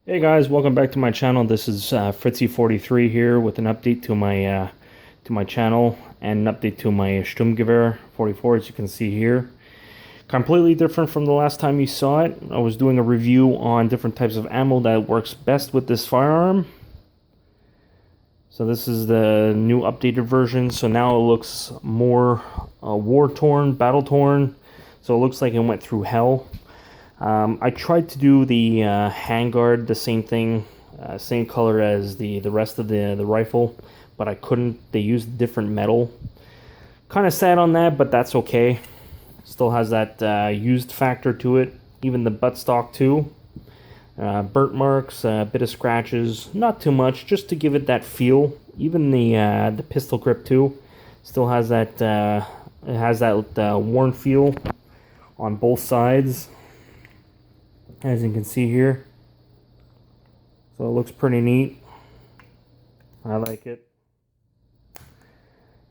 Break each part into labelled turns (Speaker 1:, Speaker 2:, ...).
Speaker 1: Hey guys, welcome back to my channel. This is Fritzy43 here with an update to my channel and an update to my Sturmgewehr 44, as you can see here. Completely different from the last time you saw it. I was doing a review on different types of ammo that works best with this firearm. So this is the new updated version. So now it looks more war-torn, battle-torn. So it looks like it went through hell. I tried to do the handguard, the same thing, same color as the rest of the rifle, but I couldn't. They used different metal. Kind of sad on that, but that's okay. Still has that used factor to it. Even the buttstock too. Burnt marks, a bit of scratches, not too much, just to give it that feel. Even the pistol grip too, still has that. It has that worn feel on both sides, as you can see here. So it looks pretty neat. I like it.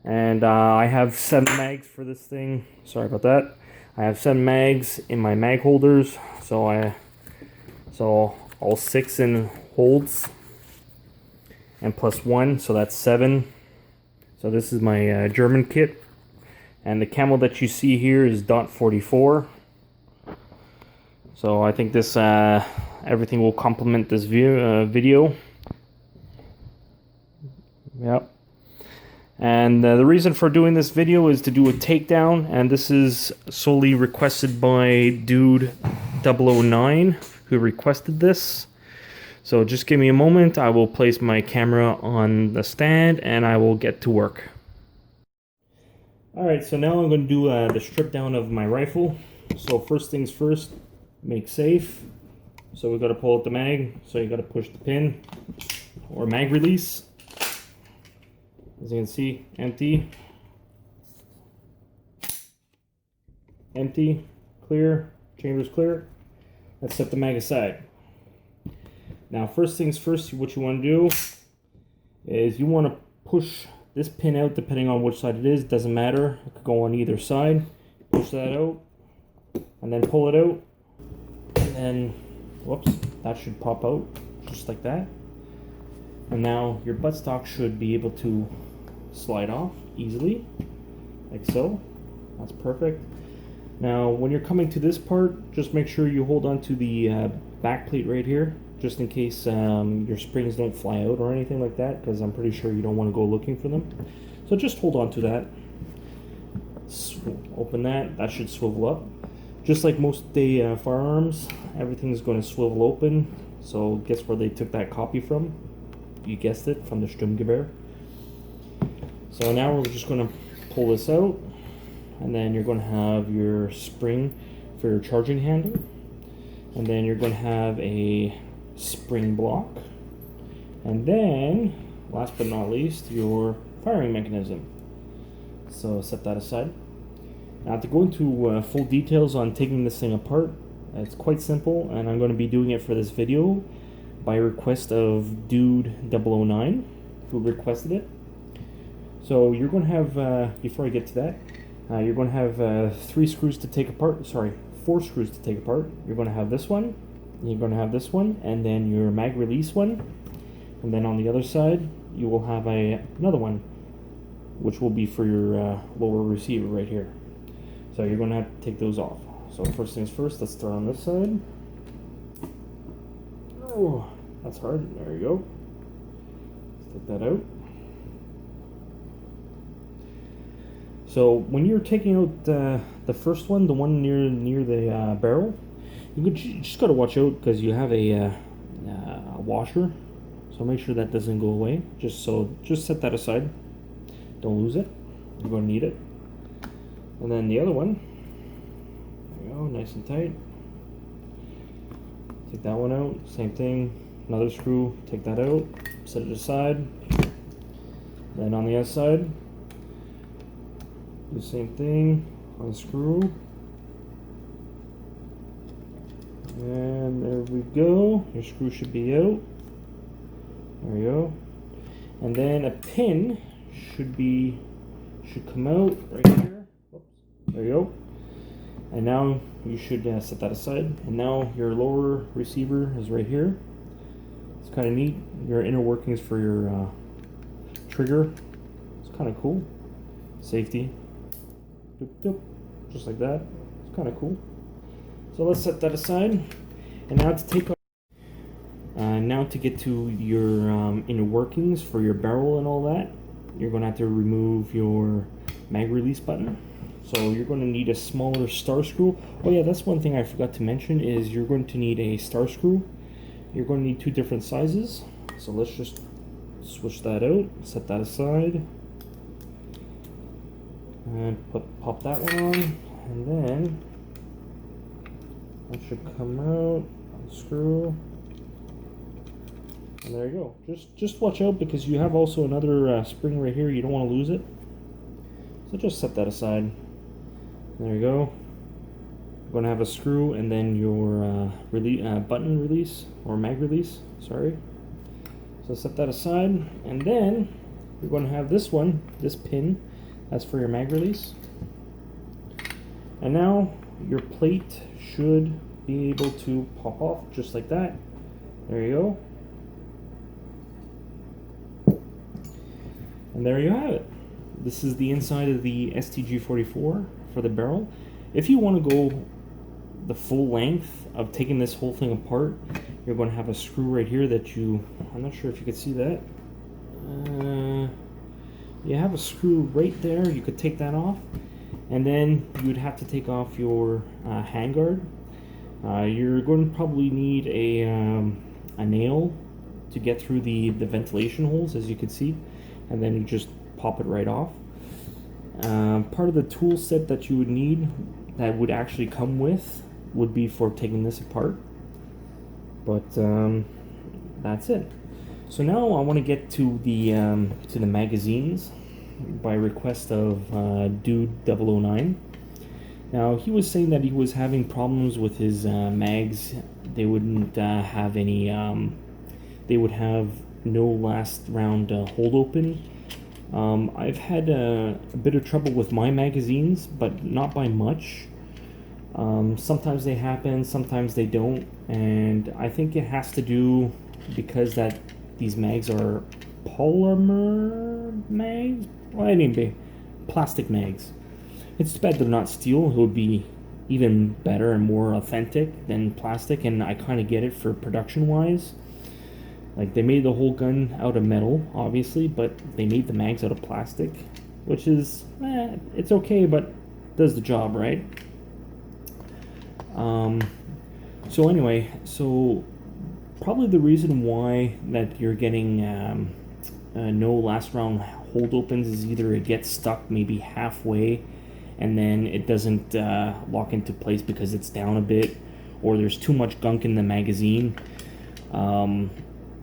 Speaker 1: And I have 7 mags for this thing. Sorry about that. I have 7 mags in my mag holders. So all 6 in holds and plus 1, so that's 7. So this is my German kit. And the camo that you see here is .44. So I think this everything will complement this video. Yep. And the reason for doing this video is to do a takedown, and this is solely requested by Dude 009 who requested this. So just give me a moment. I will place my camera on the stand and I will get to work. Alright, so now I'm going to do the strip down of my rifle. So first things first, make safe. So we got to pull out the mag, so you got to push the pin or mag release. As you can see, empty, clear, chamber's clear. Let's set the mag aside. Now first things first, what you want to do is you want to push this pin out, depending on which side it is, doesn't matter, it could go on either side. Push that out and then pull it out. And then, whoops, that should pop out, just like that. And now your buttstock should be able to slide off easily, like so. That's perfect. Now, when you're coming to this part, just make sure you hold on to the back plate right here, just in case your springs don't fly out or anything like that, because I'm pretty sure you don't want to go looking for them. So just hold on to that. Open that. That should swivel up. Just like most the firearms, everything's going to swivel open. So guess where they took that copy from? You guessed it, from the Sturmgewehr. So now we're just going to pull this out, and then you're going to have your spring for your charging handle, and then you're going to have a spring block, and then last but not least, your firing mechanism. So set that aside. Now, to go into full details on taking this thing apart, it's quite simple, and I'm going to be doing it for this video by request of Dude 009 who requested it. So you're going to have, before I get to that, you're going to have 3 screws to take apart, sorry, 4 screws to take apart. You're going to have this one, you're going to have this one, and then your mag release one. And then on the other side, you will have another one, which will be for your lower receiver right here. So you're going to have to take those off. So first things first, let's start on this side. Oh, that's hard. There you go. Let's take that out. So when you're taking out the first one, the one near the barrel, you just got to watch out because you have a washer. So make sure that doesn't go away. Just set that aside. Don't lose it. You're going to need it. And then the other one, there you go, nice and tight. Take that one out, same thing. Another screw, take that out, set it aside. Then on the other side, do the same thing, unscrew. And there we go, your screw should be out. There we go. And then a pin should come out right here. There you go. And now you should set that aside. And now your lower receiver is right here. It's kind of neat. Your inner workings for your trigger. It's kind of cool. Safety. Doop, doop. Just like that. It's kind of cool. So let's set that aside. And now to take off. Now to get to your inner workings for your barrel and all that, you're going to have to remove your mag release button. So you're going to need a smaller star screw. Oh yeah, that's one thing I forgot to mention is you're going to need a star screw. You're going to need 2 different sizes. So let's just switch that out, set that aside, and pop that one on, and then that should come out, unscrew. And there you go. Just watch out because you have also another spring right here. You don't want to lose it. So just set that aside. There you go. You're going to have a screw and then your button release or mag release. Sorry. So set that aside, and then you're going to have this one, this pin. That's for your mag release. And now your plate should be able to pop off just like that. There you go. And there you have it. This is the inside of the STG 44 for the barrel. If you want to go the full length of taking this whole thing apart, you're going to have a screw right here that I'm not sure if you could see that. You have a screw right there. You could take that off, and then you would have to take off your handguard. You're going to probably need a nail to get through the ventilation holes, as you can see, and then you just pop it right off. Part of the tool set that you would need that would actually come with would be for taking this apart, but that's it. So now I want to get to the magazines by request of Dude 009. Now he was saying that he was having problems with his mags. They wouldn't have any. They would have no last round hold open. I've had a bit of trouble with my magazines, but not by much. Sometimes they happen, sometimes they don't, and I think it has to do because that these mags are polymer mags. Well, I mean, plastic mags. It's too bad they're not steel. It would be even better and more authentic than plastic, and I kind of get it for production wise. Like, they made the whole gun out of metal, obviously, but they made the mags out of plastic, which is, it's okay, but does the job, right? So anyway, so probably the reason why that you're getting no last round hold opens is either it gets stuck maybe halfway and then it doesn't lock into place because it's down a bit, or there's too much gunk in the magazine.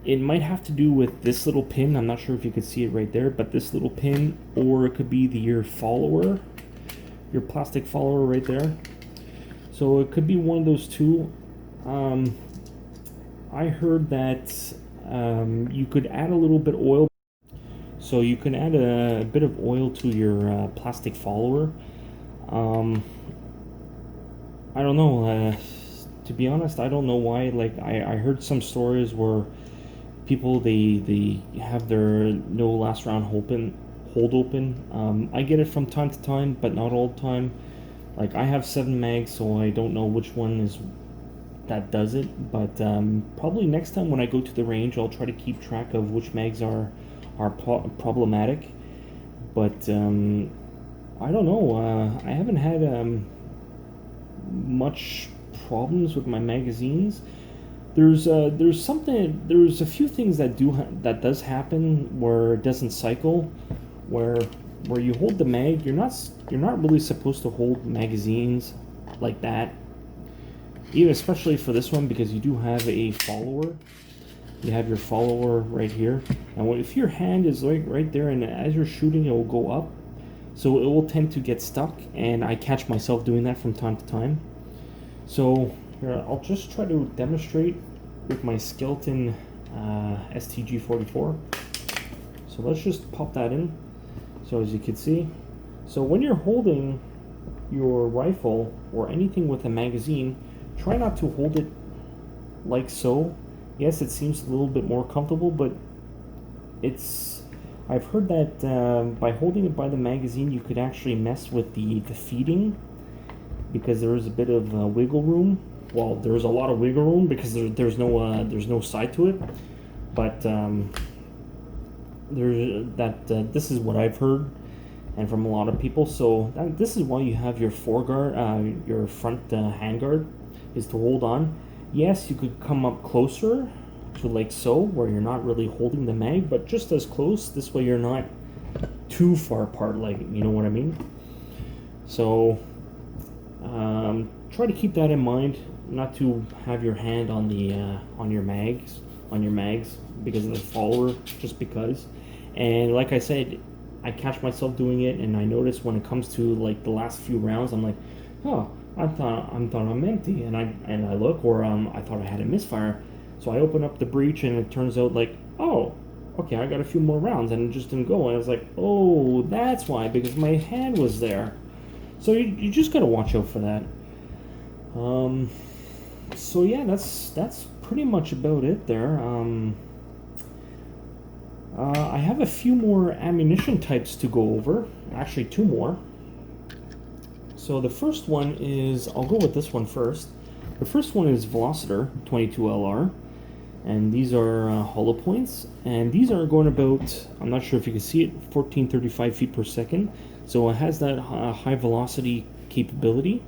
Speaker 1: It might have to do with this little pin. I'm not sure if you could see it right there, but this little pin, or it could be your follower, your plastic follower right there. So it could be one of those two. I heard that you could add a little bit oil. So you can add a bit of oil to your plastic follower. I don't know. To be honest, I don't know why. Like I heard some stories where people they have their no last round hold open. I get it from time to time, but not all the time. Like I have 7 mags, so I don't know which one is that does it. But probably next time when I go to the range, I'll try to keep track of which mags are problematic. But I don't know. I haven't had much problems with my magazines. There's a few things that does happen where it doesn't cycle, where you hold the mag. You're not really supposed to hold magazines like that, even especially for this one, because you do have a follower. You have your follower right here, and if your hand is like right there, and as you're shooting, it will go up, so it will tend to get stuck, and I catch myself doing that from time to time. So here, I'll just try to demonstrate with my Skeleton STG 44. So let's just pop that in. So as you can see, so when you're holding your rifle or anything with a magazine, try not to hold it like so Yes, it seems a little bit more comfortable, but it's I've heard that by holding it by the magazine, you could actually mess with the feeding because there is a bit of wiggle room. Well, there's a lot of wiggle room because there's no side to it, but this is what I've heard and from a lot of people. So this is why you have your foreguard, your front handguard, is to hold on. Yes, you could come up closer to like so, where you're not really holding the mag, but just as close. This way you're not too far apart, like, you know what I mean? So try to keep that in mind, not to have your hand on the on your mags, because of the follower, just because. And like I said, I catch myself doing it, and I notice when it comes to like the last few rounds, I'm like, oh, I thought I'm empty, and I look, or I thought I had a misfire, so I open up the breech, and it turns out like, oh, okay, I got a few more rounds, and it just didn't go, and I was like, oh, that's why, because my hand was there. So you just gotta watch out for that. So yeah, that's pretty much about it there. I have a few more ammunition types to go over. Actually, two more. So the first one is, I'll go with this one first. The first one is Velociter 22LR, and these are hollow points, and these are going about, I'm not sure if you can see it, 1435 feet per second. So it has that high velocity capability,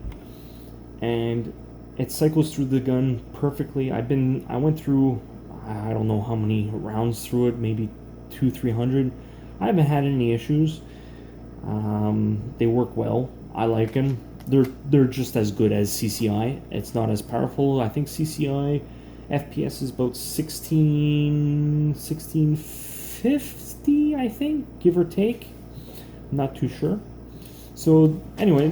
Speaker 1: and it cycles through the gun perfectly. I went through, I don't know how many rounds through it, maybe 200-300. I haven't had any issues. They work well. I like them. They're just as good as CCI. It's not as powerful. I think CCI FPS is about 1650, I think, give or take. I'm not too sure. So anyway,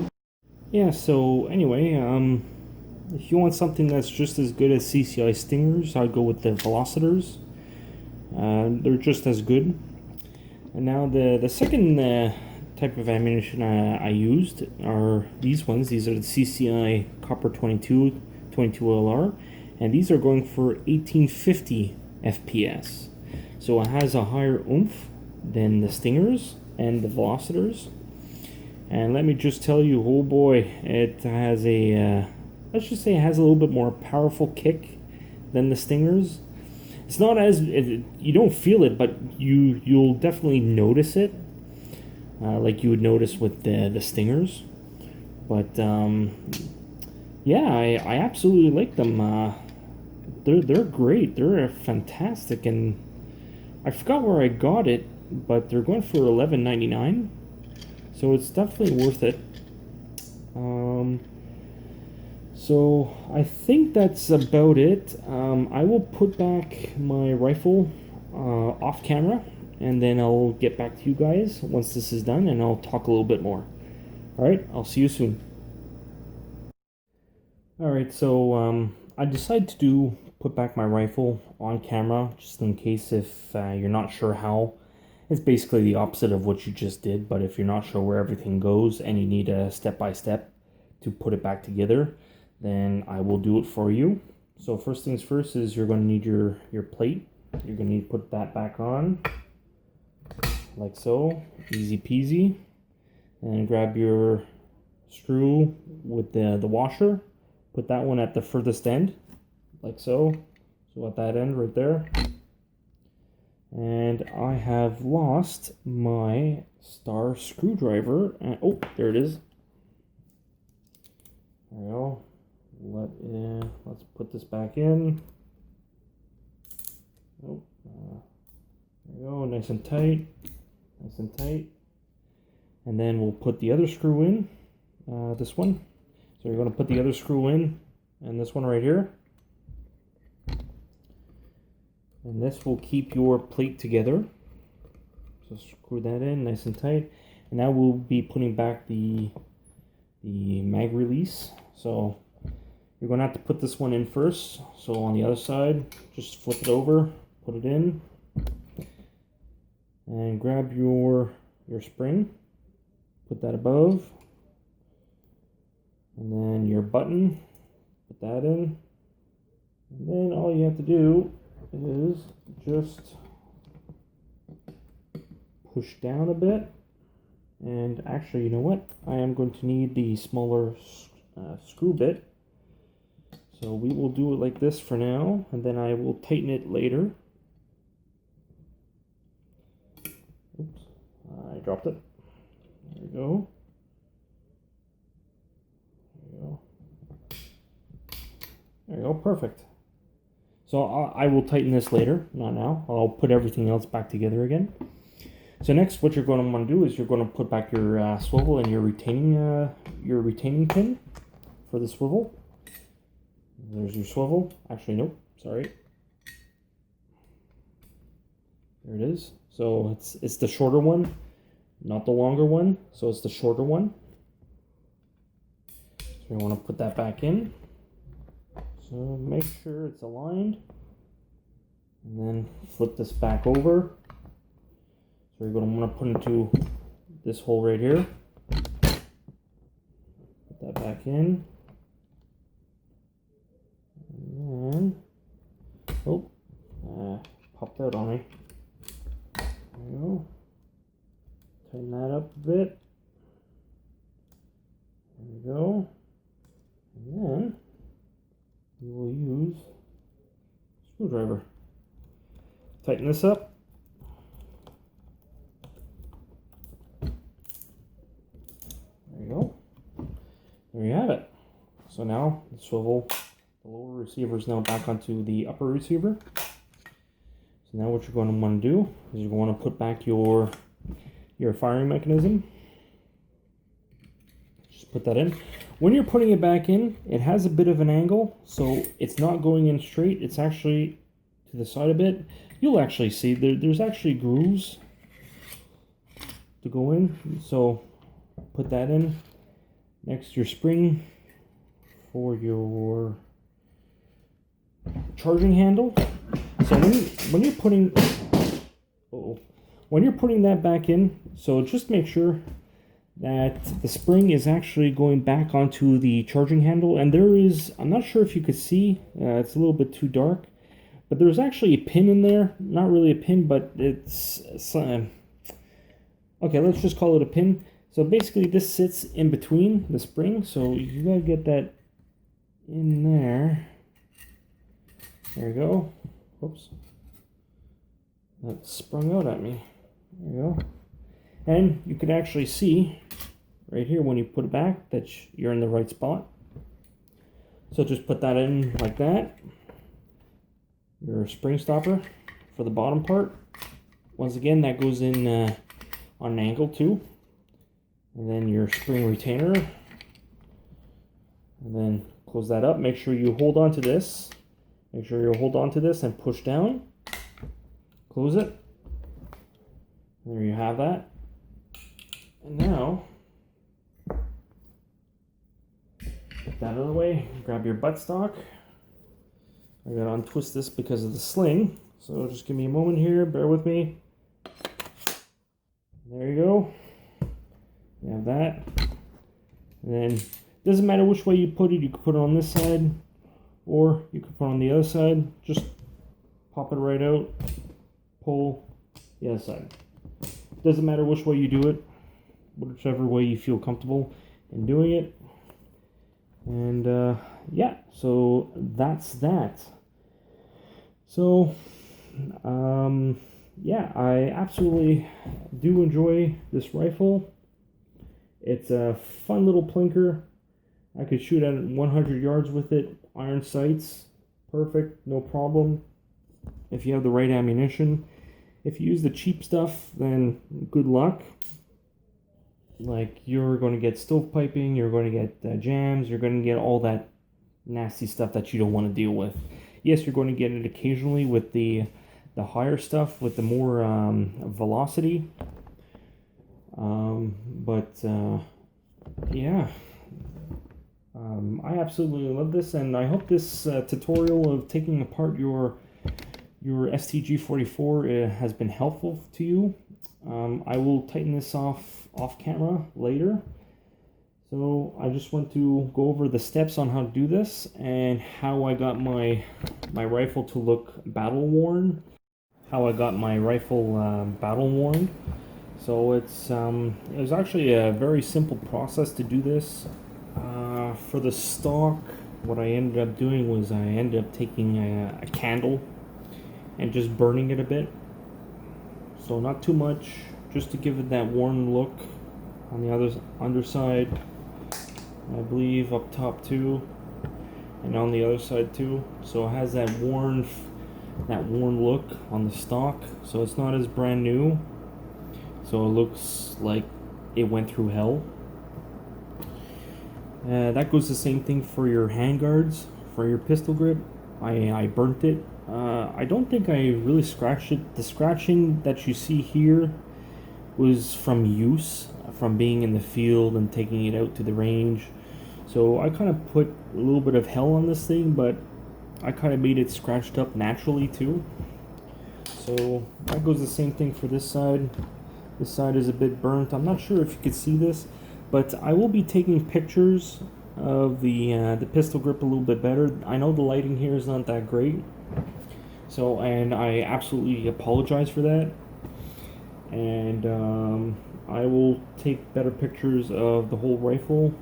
Speaker 1: if you want something that's just as good as CCI Stingers, I'd go with the Velocitors. They're just as good. And now the second type of ammunition I used are these ones. These are the CCI Copper 22LR, and these are going for 1850 FPS. So it has a higher oomph than the Stingers and the Velocitors. And let me just tell you, oh boy, it has a, let's just say it has a little bit more powerful kick than the Stingers. It's not as, you don't feel it, but you'll definitely notice it, like you would notice with the Stingers. But yeah, I absolutely like them. They're great. They're fantastic, and I forgot where I got it, but they're going for $11.99, so it's definitely worth it. So I think that's about it. I will put back my rifle off camera, and then I'll get back to you guys once this is done, and I'll talk a little bit more. Alright, I'll see you soon. Alright, so I decided to put back my rifle on camera, just in case if you're not sure how. It's basically the opposite of what you just did, but if you're not sure where everything goes and you need a step-by-step to put it back together, then I will do it for you. So first things first is you're going to need your plate. You're going to need to put that back on, like so, easy peasy. And grab your screw with the washer. Put that one at the furthest end, like so. So at that end right there. And I have lost my star screwdriver. And, oh, there it is. There we go. Let's put this back in. Oh, there we go, nice and tight, nice and tight. And then we'll put the other screw in, this one. So you're going to put the other screw in, and this one right here. And this will keep your plate together. So screw that in, nice and tight. And now we'll be putting back the mag release. So you're going to have to put this one in first. So on the other side, just flip it over, put it in, and grab your spring, put that above, and then your button, put that in, and then all you have to do just push down a bit. And actually, you know what? I am going to need the smaller screw bit. So we will do it like this for now, and then I will tighten it later. Oops, I dropped it. There we go. There we go. There we go, perfect. So I will tighten this later, not now. I'll put everything else back together again. So next, what you're going to want to do is you're going to put back your swivel and your retaining pin for the swivel. There's your swivel. Actually, nope. Sorry. There it is. So it's the shorter one, not the longer one. So it's the shorter one. So we want to put that back in. So make sure it's aligned, and then flip this back over. So you're going to want to put into this hole right here. Put that back in. And then, popped out on me. There we go. Tighten that up a bit. There we go. And then we will use a screwdriver. Tighten this up. There you go. There you have it. So now the swivel, the lower receiver is now back onto the upper receiver. So now what you're going to want to do is you're going to put back your firing mechanism. Just put that in. When you're putting it back in, it has a bit of an angle, so it's not going in straight. It's actually to the side a bit. You'll actually see there's actually grooves to go in. So put that in. Next, your spring for your charging handle. So when you're putting that back in, so just make sure that the spring is actually going back onto the charging handle. And there is, I'm not sure if you could see, it's a little bit too dark, but there's actually a pin in there. Not really a pin, but it's okay, let's just call it a pin. So basically this sits in between the spring, so you gotta get that in there. There you go. Whoops. That sprung out at me. There you go. And you can actually see right here when you put it back that you're in the right spot. So just put that in like that. Your spring stopper for the bottom part. Once again, that goes in on an angle too. And then your spring retainer. And then close that up. Make sure you hold on to this. Make sure you hold on to this and push down. Close it. There you have that. And now, get that out of the way. Grab your buttstock. I gotta untwist this because of the sling. So just give me a moment here. Bear with me. There you go. You have that. And then, doesn't matter which way you put it. You can put it on this side, or you can put it on the other side. Just pop it right out. Pull the other side. Doesn't matter which way you do it. Whichever way you feel comfortable in doing it. And yeah, so that's that. So yeah, I absolutely do enjoy this rifle. It's a fun little plinker. I could shoot at 100 yards with it. Iron sights, perfect, no problem. If you have the right ammunition. If you use the cheap stuff, then good luck. Like, you're going to get stovepiping, you're going to get jams, you're going to get all that nasty stuff that you don't want to deal with. Yes, you're going to get it occasionally with the higher stuff, with the more velocity. Yeah. I absolutely love this, and I hope this tutorial of taking apart your STG 44 has been helpful to you. I will tighten this off camera later. So I just want to go over the steps on how to do this and how I got my rifle to look battle worn. how I got my rifle battle worn. So it was actually a very simple process to do this. For the stock, what I ended up doing was I ended up taking a candle and just burning it a bit. So not too much, just to give it that worn look. On the underside, I believe up top too, and on the other side too. So it has that worn look on the stock. So it's not as brand new. So it looks like it went through hell. That goes the same thing for your handguards, for your pistol grip. I burnt it. I don't think I really scratched it. The scratching that you see here was from use, from being in the field and taking it out to the range. So I kind of put a little bit of hell on this thing, but I kind of made it scratched up naturally too. So that goes the same thing for this side. This side is a bit burnt. I'm not sure if you can see this, but I will be taking pictures of the pistol grip a little bit better. I know the lighting here is not that great, so, and I absolutely apologize for that. And I will take better pictures of the whole rifle.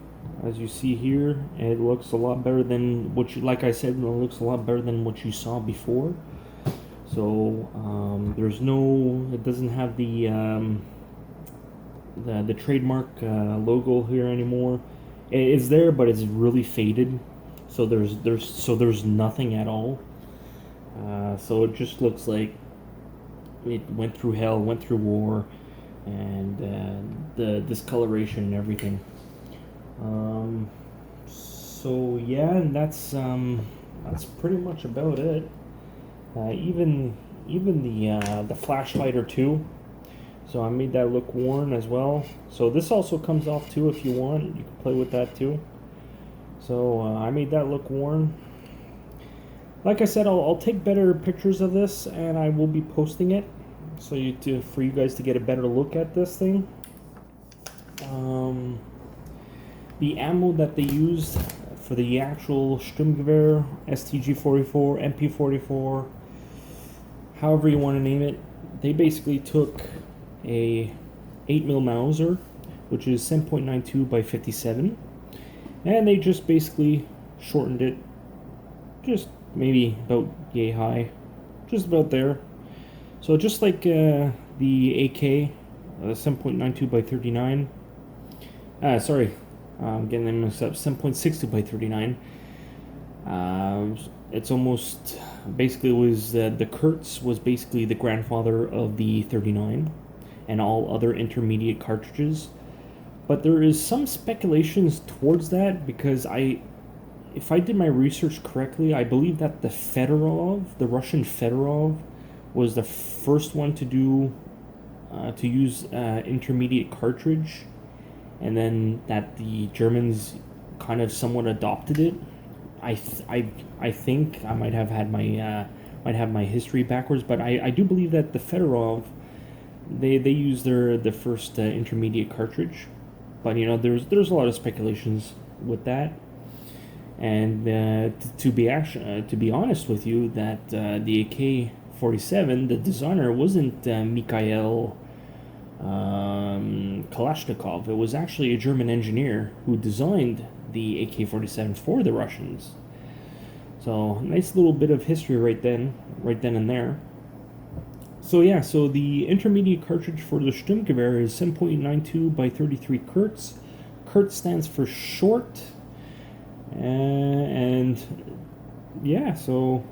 Speaker 1: As you see here, it looks a lot better than what you, like I said, it looks a lot better than what you saw before. So there's no, it doesn't have the trademark logo here anymore. It's there, but it's really faded. So there's nothing at all. So it just looks like it went through hell, went through war, and the discoloration and everything. So yeah, and that's pretty much about it. Even the flashlighter too. So I made that look worn as well. So this also comes off too if you want. You can play with that too. So I made that look worn. Like I said, I'll take better pictures of this and I will be posting it, so for you guys to get a better look at this thing. The ammo that they used for the actual Sturmgewehr, STG 44, MP 44, however you want to name it, they basically took a 8mm Mauser, which is 7.92 by 57, and they just basically shortened it just maybe about yay high, just about there. So just like the AK, 7.92 by 39. Sorry, I'm getting them mixed up. 7.62 by 39. It's almost basically was the Kurtz was basically the grandfather of the 39 and all other intermediate cartridges. But there is some speculations towards that, because if I did my research correctly, I believe that the Fedorov, the Russian Fedorov, was the first one to use intermediate cartridge, and then that the Germans kind of somewhat adopted it. I think I might have my history backwards, but I do believe that the Fedorov, they used the first intermediate cartridge. But you know, there's a lot of speculations with that. And to be honest with you, that the AK-47, the designer wasn't Mikhail Kalashnikov. It was actually a German engineer who designed the AK-47 for the Russians. So nice little bit of history right then and there. So yeah, so the intermediate cartridge for the Sturmgewehr is 7.92 by 33 Kurtz. Kurtz stands for short. And yeah, so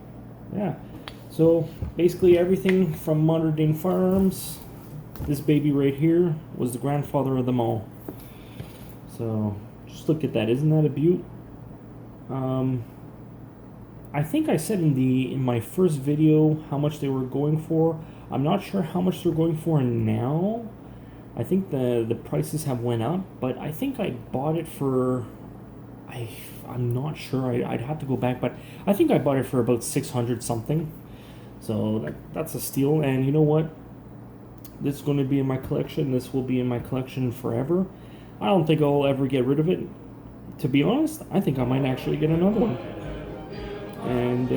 Speaker 1: basically everything from modern day firearms, this baby right here was the grandfather of them all. So just look at that, isn't that a beaut? I think I said in my first video how much they were going for. I'm not sure how much they're going for now. I think the prices have went up, but I think I bought it for, I'm not sure, I'd have to go back, but I think I bought it for about 600 something. So that's a steal. And you know what? This is going to be in my collection. This will be in my collection forever. I don't think I'll ever get rid of it. To be honest, I think I might actually get another one. And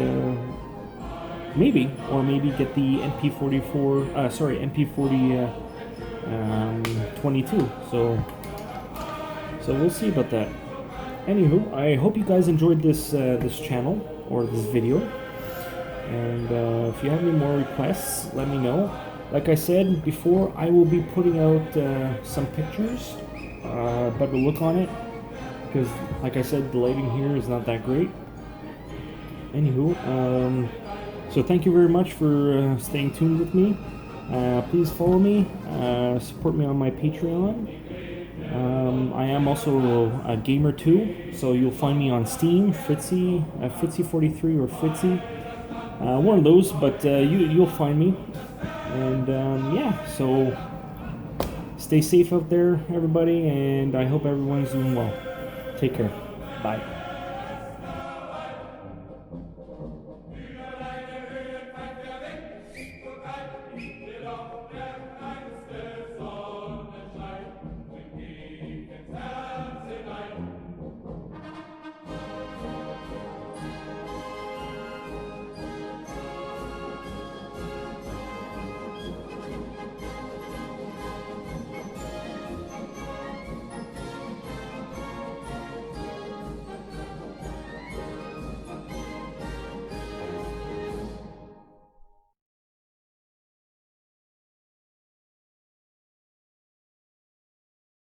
Speaker 1: maybe, or maybe get the MP44. Sorry, MP40 22. So we'll see about that. Anywho, I hope you guys enjoyed this channel or this video. And if you have any more requests, let me know. Like I said before, I will be putting out some pictures, better look on it, because like I said, the lighting here is not that great. Anywho, so thank you very much for staying tuned with me. Please follow me, support me on my Patreon. I am also a gamer too, so you'll find me on Steam, Fitzy, Fitzy43 or Fitzy, one of those. But you'll find me, and yeah. So stay safe out there, everybody, and I hope everyone's doing well. Take care. Bye.